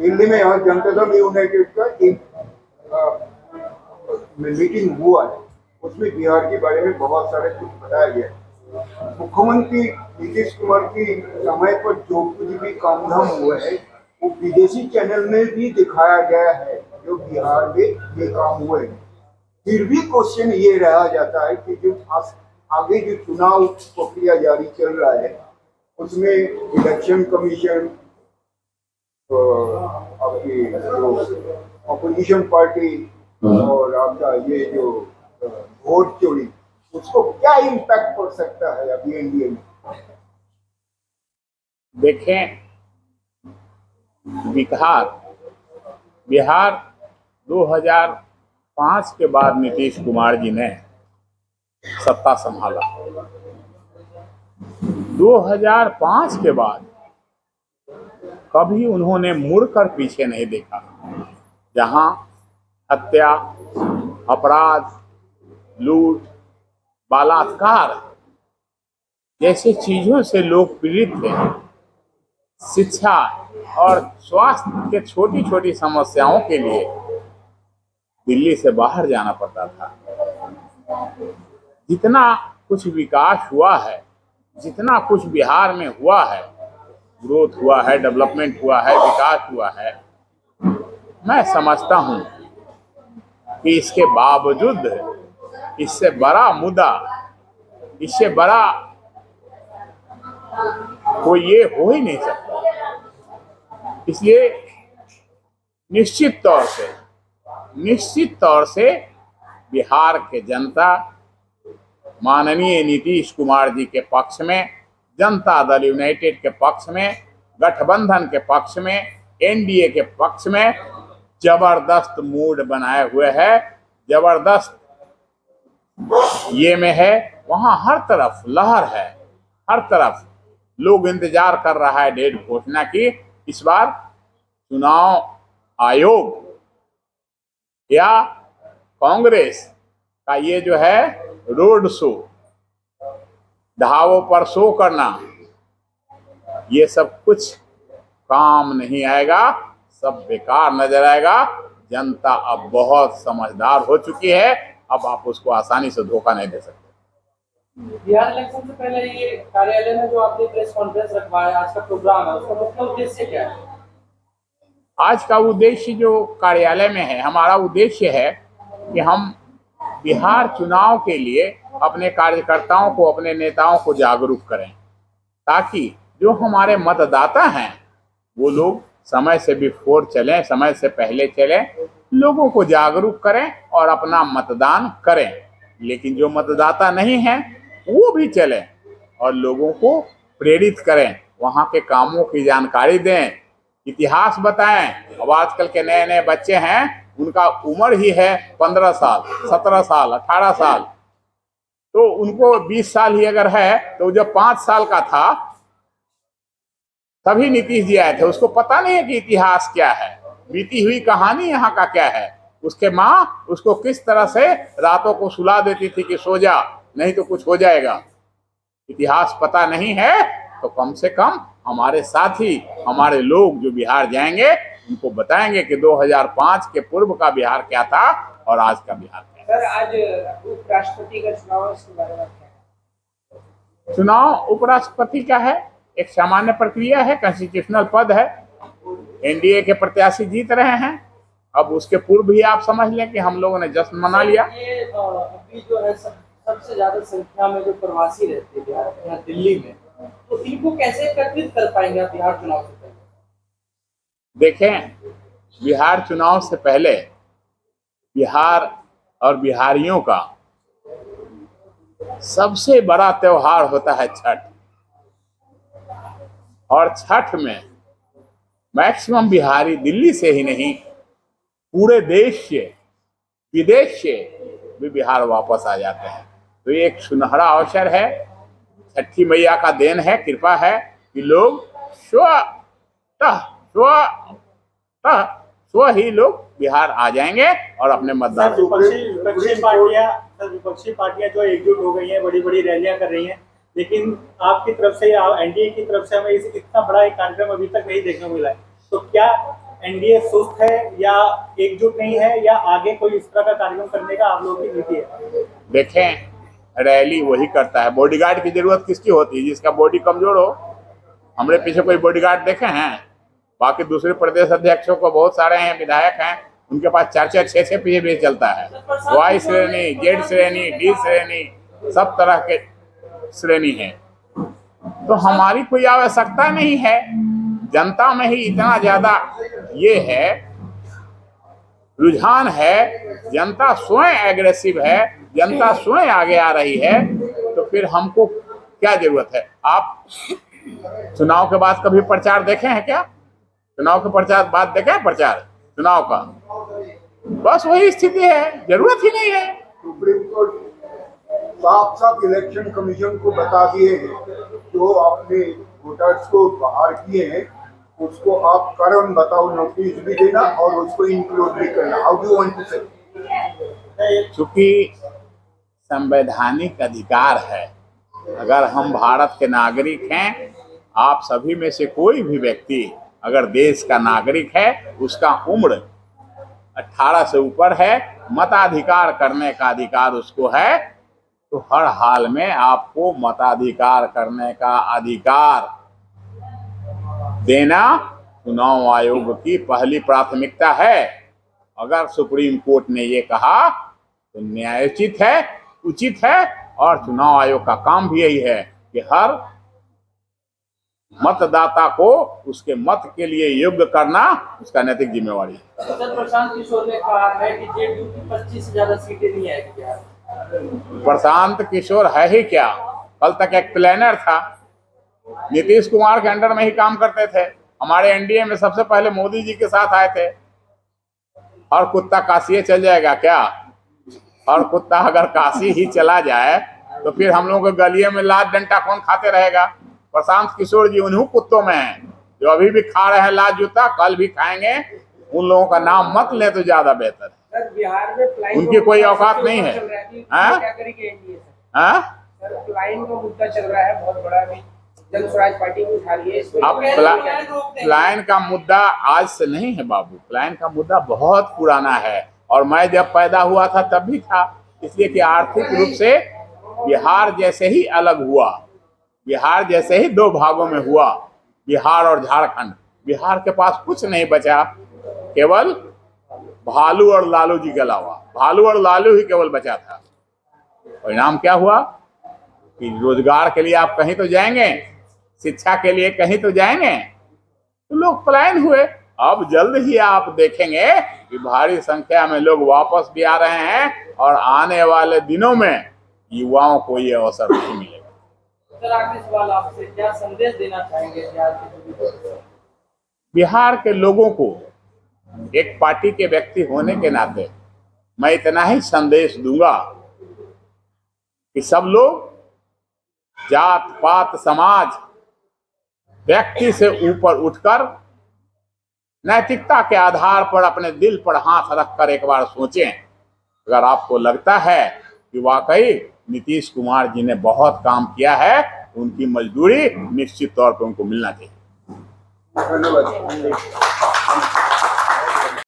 दिल्ली में यहाँ जनता दल यूनाइटेड का एक मीटिंग हुआ है, उसमें बिहार के बारे में बहुत सारे कुछ बताया गया। मुख्यमंत्री नीतीश कुमार की समय पर जो कुछ भी काम धाम हुआ है वो विदेशी चैनल में भी दिखाया गया है, जो बिहार में ये काम हुए हैं। फिर भी क्वेश्चन ये रहा जाता है कि जो आगे जो चुनाव प्रक्रिया जारी चल रहा है उसमें इलेक्शन कमीशन, आपकी जो अपोजिशन पार्टी और आपका ये जो वोट चोरी, उसको क्या इम्पैक्ट पड़ सकता है अभी एनडीए में? देखें, बिहार 2005 के बाद नीतीश कुमार जी ने सत्ता संभाला। 2005 के बाद कभी उन्होंने मुड़कर पीछे नहीं देखा। जहां हत्या, अपराध, लूट, बलात्कार जैसे चीजों से लोग पीड़ित थे, शिक्षा और स्वास्थ्य के छोटी छोटी समस्याओं के लिए दिल्ली से बाहर जाना पड़ता था। जितना कुछ विकास हुआ है, जितना कुछ बिहार में हुआ है, ग्रोथ हुआ है, डेवलपमेंट हुआ है, विकास हुआ है, मैं समझता हूं कि इसके बावजूद इससे बड़ा मुद्दा, इससे बड़ा कोई ये हो ही नहीं सकता। इसलिए निश्चित तौर से बिहार के जनता माननीय नीतीश कुमार जी के पक्ष में, जनता दल यूनाइटेड के पक्ष में, गठबंधन के पक्ष में, एनडीए के पक्ष में जबरदस्त मूड बनाए हुए है, जबरदस्त ये में है। वहां हर तरफ लहर है, हर तरफ लोग इंतजार कर रहा है डेट घोषणा की। इस बार चुनाव आयोग या कांग्रेस का ये जो है रोड शो, ढाबों पर शो करना, ये सब कुछ काम नहीं आएगा, सब बेकार नजर आएगा। जनता अब बहुत समझदार हो चुकी है, अब आप उसको आसानी से धोखा नहीं दे सकते। बिहार इलेक्शन से पहले ये कार्यालय में जो आपने प्रेस कॉन्फ्रेंस रखवाया, आज का प्रोग्राम है, उसका मुख्य उद्देश्य क्या है? आज का उद्देश्य जो कार्यालय में है, हमारा उद्देश्य है कि हम बिहार चुनाव के लिए अपने कार्यकर्ताओं को, अपने नेताओं को जागरूक करें, ताकि जो हमारे मतदाता हैं वो लोग समय से बिफोर चलें, समय से पहले चलें, लोगों को जागरूक करें और अपना मतदान करें। लेकिन जो मतदाता नहीं हैं वो भी चलें और लोगों को प्रेरित करें, वहाँ के कामों की जानकारी दें, इतिहास बताएं। अब आजकल के नए नए बच्चे हैं, उनका उम्र ही है 15 साल, 17 साल, 18 साल, तो उनको 20 साल ही अगर है तो जब 5 साल का था तभी नीतीश जी आए थे, उसको पता नहीं है कि इतिहास क्या है, बीती हुई कहानी यहाँ का क्या है। उसके माँ उसको किस तरह से रातों को सुला देती थी कि सो जा, नहीं तो कुछ हो जाएगा। इतिहास पता नहीं है तो कम से कम हमारे साथी, हमारे लोग जो बिहार जाएंगे उनको बताएंगे कि 2005 के पूर्व का बिहार क्या था और आज का बिहार क्या है। सर, आज उपराष्ट्रपति का चुनाव है, इसके बारे में क्या है? चुनाव उपराष्ट्रपति का है, एक सामान्य प्रक्रिया है, कॉन्स्टिट्यूशनल पद है। एनडीए के प्रत्याशी जीत रहे हैं। अब उसके पूर्व भी आप समझ लें कि हम लोगों ने जश्न मना लिया। ये अभी जो है सबसे ज्यादा संख्या में जो प्रवासी रहते हैं बिहार यहाँ दिल्ली में, तो इनको कैसे एकत्रित कर पाएंगे आप बिहार चुनाव से पहले? देखें, बिहार चुनाव से पहले बिहार और बिहारियों का सबसे बड़ा त्योहार होता है छठ, और छठ में मैक्सिमम बिहारी दिल्ली से ही नहीं पूरे देश से, विदेश से भी बिहार वापस आ जाते हैं। तो ये एक सुनहरा अवसर है, छठी मैया का देन है, कृपा है कि लोग स्व ही लोग बिहार आ जाएंगे और अपने मतदान। विपक्षी पार्टियां जो एकजुट हो गई हैं, बड़ी बड़ी रैलियां कर रही हैं, लेकिन आपकी तरफ से या एनडीए की तरफ से हमें इतना बड़ा एक कार्यक्रम अभी तक नहीं देखने को मिला है। तो क्या एनडीए सुस्त है या एकजुट नहीं है या आगे कोई इस तरह का कार्यक्रम करने का आप लोगों की नीति है? देखें, रैली वही करता है। बॉडीगार्ड की जरूरत किसकी होती है? जिसका बॉडी कमजोर हो। हमरे पीछे कोई बॉडीगार्ड देखे हैं? बाकी दूसरे प्रदेश अध्यक्षों को बहुत सारे हैं, विधायक हैं, उनके पास 4-4, 6-6 पीछे चलता है। वाई श्रेणी, जेड श्रेणी, डी श्रेणी, सब तरह के श्रेणी है। तो हमारी कोई आवश्यकता नहीं है। जनता में ही इतना ज्यादा ये है, रुझान है, जनता स्वयं एग्रेसिव है, जनता स्वयं आगे आ रही है, तो फिर हमको क्या जरूरत है? आप चुनाव के बाद कभी प्रचार देखे हैं क्या? चुनाव के प्रचार बाद देखे हैं प्रचार चुनाव का? बस वही स्थिति है, जरूरत ही नहीं है। सुप्रीम कोर्ट साफ साफ इलेक्शन कमीशन को बता दिए हैं, जो आपने वोटर्स को बाहर किए हैं उसको आप कारण बताओ नोटिस भी देना और उसको इंक्लूड भी करना। हाउ डू वांट टू से? चूंकि संवैधानिक अधिकार है, अगर हम भारत के नागरिक हैं, आप सभी में से कोई भी व्यक्ति अगर देश का नागरिक है, उसका उम्र 18 से ऊपर है, मताधिकार करने का अधिकार उसको है, तो हर हाल में आपको मताधिकार करने का अधिकार देना चुनाव आयोग की पहली प्राथमिकता है। अगर सुप्रीम कोर्ट ने ये कहा तो न्यायोचित है, उचित है, और चुनाव आयोग का काम भी यही है कि हर मतदाता को उसके मत के लिए योग्य करना उसका नैतिक जिम्मेवारी है। सर, प्रशांत किशोर ने कहा है कि जेडीयू की 25 से ज्यादा सीटें नहीं आएगी बिहार में। प्रशांत किशोर है ही क्या? कल तक एक प्लानर था, नीतीश कुमार के अंडर में ही काम करते थे। हमारे एनडीए में सबसे पहले मोदी जी के साथ आए थे। हर कुत्ता काशी चल जाएगा क्या? हर कुत्ता अगर काशी ही चला जाए तो फिर हम लोगों के गलिये में लात डंडा कौन खाते रहेगा? प्रशांत किशोर जी उन्हीं कुत्तों में हैं जो अभी भी खा रहे हैं लात जूता, कल भी खाएंगे। उन लोगों का नाम मत ले तो ज्यादा बेहतर है। सर, बिहार में फ्लाइंग उनकी कोई औकात नहीं है। हाँ? क्या करेंगे एनडीए? हाँ? सर, फ्लाइंग का मुद्दा चल रहा है बहुत बड़ा, अभी जन स्वराज पार्टी को उठा रही है। अब प्लान का मुद्दा आज से नहीं है बाबू, प्लान का मुद्दा बहुत पुराना है, और मैं जब पैदा हुआ था तब भी था। इसलिए कि आर्थिक रूप से बिहार जैसे ही अलग हुआ, बिहार जैसे ही दो भागों में हुआ, बिहार और झारखंड, बिहार के पास कुछ नहीं बचा, केवल भालू और लालू जी के अलावा भालू और लालू ही केवल बचा था। परिणाम क्या हुआ कि रोजगार के लिए आप कहीं तो जाएंगे, शिक्षा के लिए कहीं तो जाएंगे, तो लोग पलायन हुए। अब जल्द ही आप देखेंगे कि भारी संख्या में लोग वापस भी आ रहे हैं, और आने वाले दिनों में युवाओं को ये अवसर नहीं मिलेगा। सर, आखिरी सवाल आपसे, क्या संदेश देना चाहेंगे बिहार के? बिहार के लोगों को एक पार्टी के व्यक्ति होने के नाते मैं इतना ही संदेश दूंगा कि सब लोग जात पात समाज व्यक्ति से ऊपर उठकर नैतिकता के आधार पर अपने दिल पर हाथ रखकर एक बार सोचें। अगर आपको लगता है कि वाकई नीतीश कुमार जी ने बहुत काम किया है, उनकी मजदूरी निश्चित तौर पर उनको मिलना चाहिए। धन्यवाद।